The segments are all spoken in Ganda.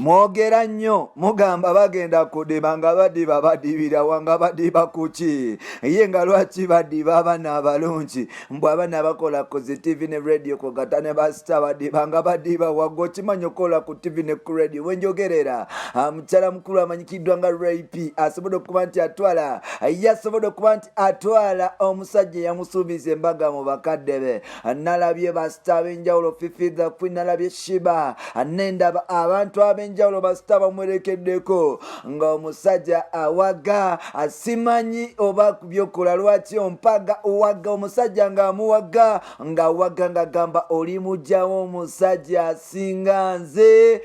mwogera nnyo mugamba bagenda kudiba nga badiba badibira wanga badiba kuki ye nga lwaki badiba abaana abalungi mbw abaana abakola ku zi TV ne radio ku gatane basita badiba nga badiba waggo kimanyi okola ku TV ne ku radio wenjogerera mukyala mukulu amanyikiddwa nga Ray-P asobodde okuba nti atwala yasobodde okuba nti atwala omusajja yamusuubiza embaga mu bakadde be nalabye basita ab'enjawulo Fifi the Queen nalabye Shiba nendaba abantu ab'enjawulo basita bamwerekeddeko ng'omusajja awaga asimanyi oba kubyokola lwaki ompaga owaga omusajja ng'amuwaga ng'awaga ng'agamba oli mujjawo omusajja asinga nze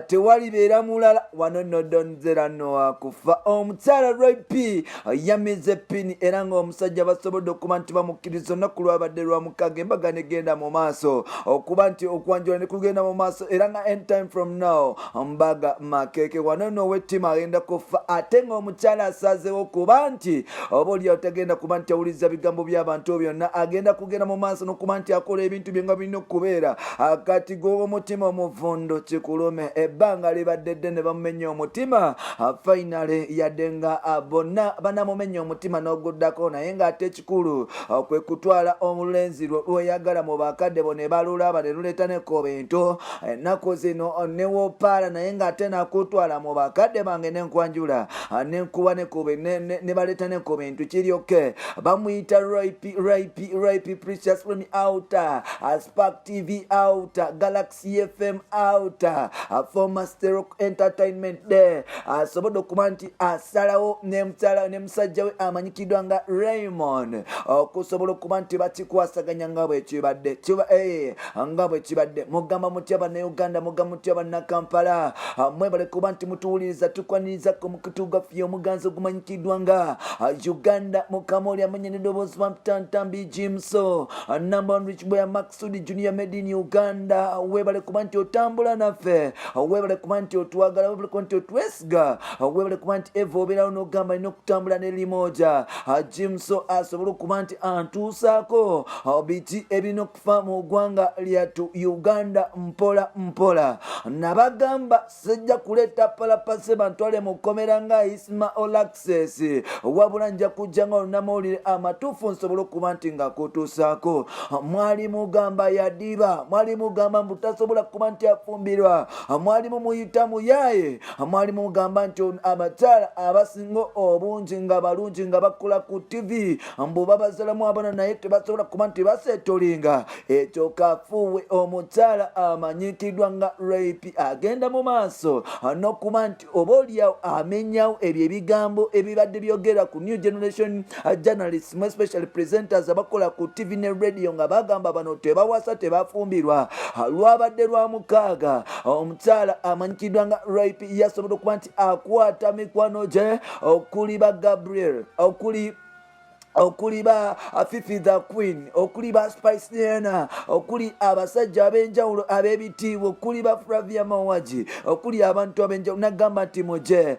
tewalibeera mulala wano nodonzera nowakufa omukyala Ray-P yamize pini era ng'omusajja basobodde okuba nti bamukkiriza olunaku lwabadde lwa mukaga embaga negenda mu maaso okuba nti okwanjula ne kugenda mu maaso era nga anytime from now mbaga makeke wano nowettima agenda kufa ate ng'omukyala asazeewo kuba nti oba oliawo tagenda kuba nti awuliriza bigambo by'abantu byonna agenda kugenda mu maaso n'okuba nti akola ebintu bye nga birina okubeera akati gw'omutima omuvundo kikulume ebbanga libadde ddene bamumenya omutima finale yadde nga bonna banamumenya omutima n'oguddako naye ng'ate ekikulu kwe kutwala omulenzi lweyagala mu bakadde bo ne balulaba ne luleeta neko bintu ennaku zino newopaala naye ng'ate nakutwala mu bakadde bange nenkwanjula nenkuba ne baleeta neko bintu kiryoke bamuyita Ray-P Precious from outer Spark TV outer Galaxy FM outer former Stereo Entertainment there asobodde okuba nti asalawo ne musajja we amanyikiddwa nga Raymond okusobola okuba nti bakikwasaganya nga bwekibadde nga bwekibadde mugamba mutya bannayuganda mugamba mutya bannakampala mwebale kuba nti mutuwuliriza tukwaniriza ku mukutugafye omuganzi ogumanyikiddwa nga Uganda mukamoli amanye n'eddoboozi bamutantambi Jimso number one rich boy Maxudi Junior made in Uganda webale kuba nti otambula naffe webale kuba nti otwagala webale kuba nti otwesiga webale kuba nti eva obeerawo n'ogamba alina okutambula ne limoja Jimso asobole okuba nti antuusaako biti ebirina okufa mu ggwanga lyatu Uganda mpola mpola nabagamba sijja kuleeta palapase bantwale mu kkomera nga Isma Olaxes wabula nja kujja nga olunamawulire amatuufu nsobole okuba nti nga kutuusaako mwali mugamba yadiba mwali mugamba mbutasobola kuba nti afumbirwa mwali mumuyita muyaye mwali mugamba nti abakyala abasinga obungi nga balungi nga bakola ku TV mbu babazalamu abana naye tebasobola kuba nti basetolinga ekyo kafuuwe omukyala amanyikiddwa nga Ray-P agenda mu maaso n'okuba nti oba oliawo amenyawo ebyo ebigambo ebibadde byogera ku new generation journalists especially presenters abakola ku TV ne radio nga bagamba bano tebawasa tebafumbirwa lwabadde lwa mukaaga omukyala amanyikiddwa nga Ray-P yasobola okuba nti akwata mikwano gye okuli ba Gabriel okuli ba Fifi the Queen okuli ba Spice Diana okuli abasajja ab'enjawulo ab'ebitiibwa okuli ba Flavia Mawaji okuli abantu ab'enjawulo nagamba nti muje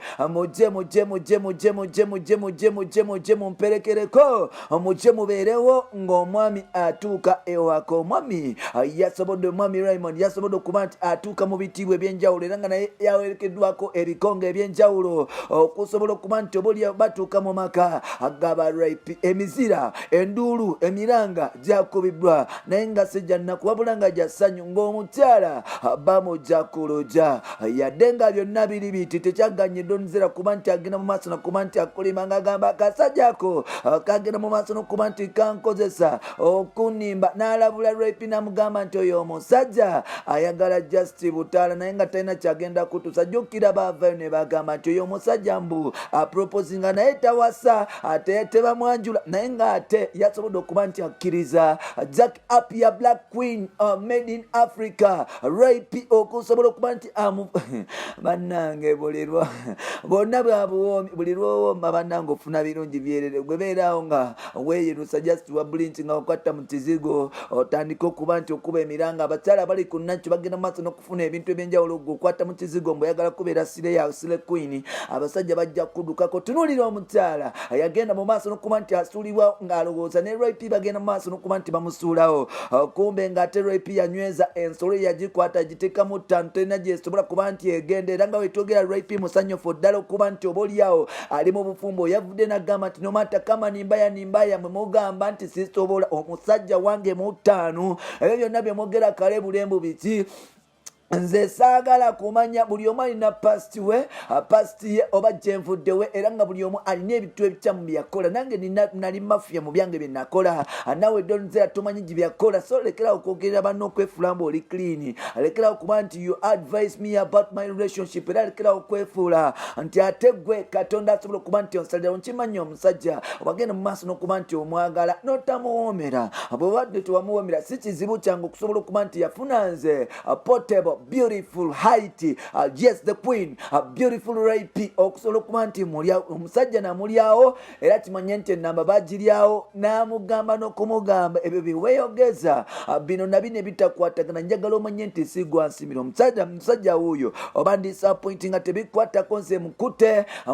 mumperekereko muje mubeerewo ng'omwami atuuka ewaka omwami yasobodde omwami Raymond yasobodde okuba nti atuuka mu bitiibwa eby'enjawulo era nga naye yawerekeddwako ebikonge eby'enjawulo okusobola okuba nti obaoliawo batuuka mu maka agaba Ray-P emizira enduulu emiranga gyakubiddwa naye nga sejjannaku wabula nga gyasanyu ng'omukyala bamujja kuluja yadde nga byonna biri biti tekyaganyidde omuzira kuba nti agenda mu maaso nokuba nti akulima nga agamba akasajjako kagenda mu maaso nokuba nti kankozesa okunimba n'alabula Ray-P n'amugamba nti oyo omusajja ayagala Justin Butaala naye nga talina kyagenda kutuusa jjukira baavayo ne bagamba nti oyo omusajja mbu aproposinga naye tawasa ate tebamwanjula naye ng'ate yasobodde okuba nti akkiriza Jack Appiah Black Queen made in Africa Ray-P okusobola okuba nti bannange bonna bwabuwoomi buli lwowomba bannange ofuna birungi byerere gwe beerawo nga weeyirusa just wablinti nga okwatta mu kizigo otandika okuba nti okuba emiranga abakyala bali ku nnakyo bagenda mu maaso n'okufuna ebintu eby'enjawulo gwe okwatta mu kizigo mbu oyagala kubeera sire queen abasajja bajja kudukako tunuulira omukyala yagenda mu maaso n'okuba nti ng'asuulibwa ng'alowooza ne Ray P bagenda mu maaso n'okuba nti bamusuulawo kumbe ng'ate Ray P yanyweza ensolo yagikwata agiteekamu ttaano terina gyesobola kuba nti egenda era nga wetwogera Ray P musanyufu ddala okuba nti oba oliawo ali mu bufumbo yavudde n'agamba nti nomata kama nimbaya mwe mugamba nti sisobola omusajja wange mu ttaano ebyo byonna bye mwogera kale bulembu biki nze saagala kumanya buli omu alina pasti we pasti ye oba gyenvudde we era nga buli omu alina ebitu ebikyamu byakola nange nali mafiya mu byange bye nakola nawe donzera tomanyi gye byakola so lekerawo okwogerera banno okwefuula oli clean lekerawo kuba nti you advise me about my relationship era lekerawo okwefuula nti ate gwe Katonda asobola okuba nti onsalirawo nkimanya omusajja obagenda mu maaso n'okuba nti omwagala n'otamuwoomera bwebadde tewamuwoomera si kizibu kyange okusobola okuba nti yafuna nze portable beautiful height yes the queen beautiful Ray P okusobola okuba nti omusajja namulyawo era kimanye nti enamba bagiryawo n'amugamba n'okumugamba ebyo biweeyogeza bino nabino ebitakwatagana njagala omanye nti sigwa nsimira omusajja wuuyo oba ndi disappointing nga tebikwatako nze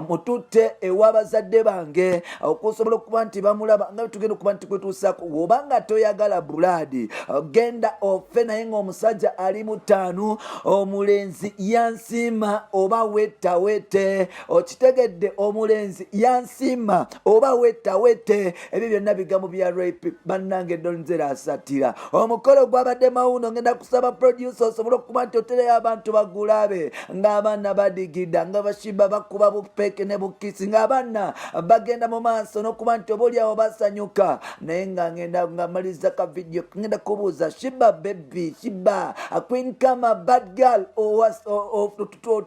mututte ew'abazadde bange okusobola okuba nti bamulaba nga tugenda okuba nti kwetuusaako obanga toyagala buladi genda ofe naye ng'omusajja ali mu ttaano omulenzi yansima oba wetawete okitegedde omulenzi yansima oba wetawete ebyo byonna bigambo bya Ray P bannange donzera asatira omukolo gwabadde mawuno ngenda kusaba producer osobola okuba nti otereyo abantu bagulabe ng'abaana badigida nga bashiba bakuba bupeke ne bukisi ng'abaana bagenda mu maaso n'okuba nti obaoliawo basanyuka naye nga ngenda ngamaliza ka video ngenda kubuuza shiba baby shiba queen kama bad girl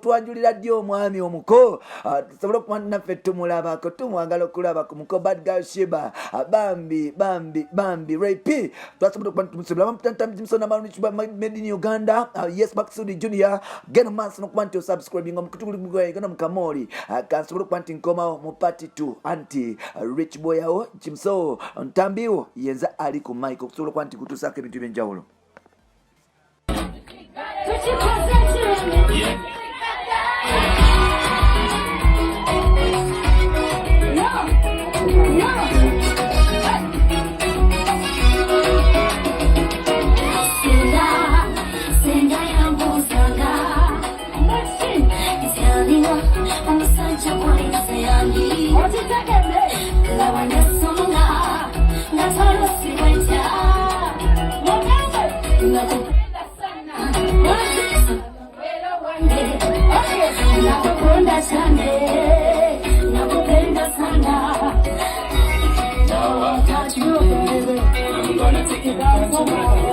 twanjulira ddi omwami omuko tusobola okuba naffe tumulabako tumwagala okulaba ku muko bad girl shiba bambi Ray P twasobola okuba tumusobola bamutantamjimusona manuchiba made in Uganda yes Maxudi Junior gena maaso n'okuba nti osubscribing omukutugulugana mukamoli kansobola okuba nti nkomawo mu party 2 anti rich boy awo kimso ntambiwo yenza ali ku mic okusobola okuba nti kutuusaako ebintu ebyenjawulo. Yeah. I'm gonna take it down.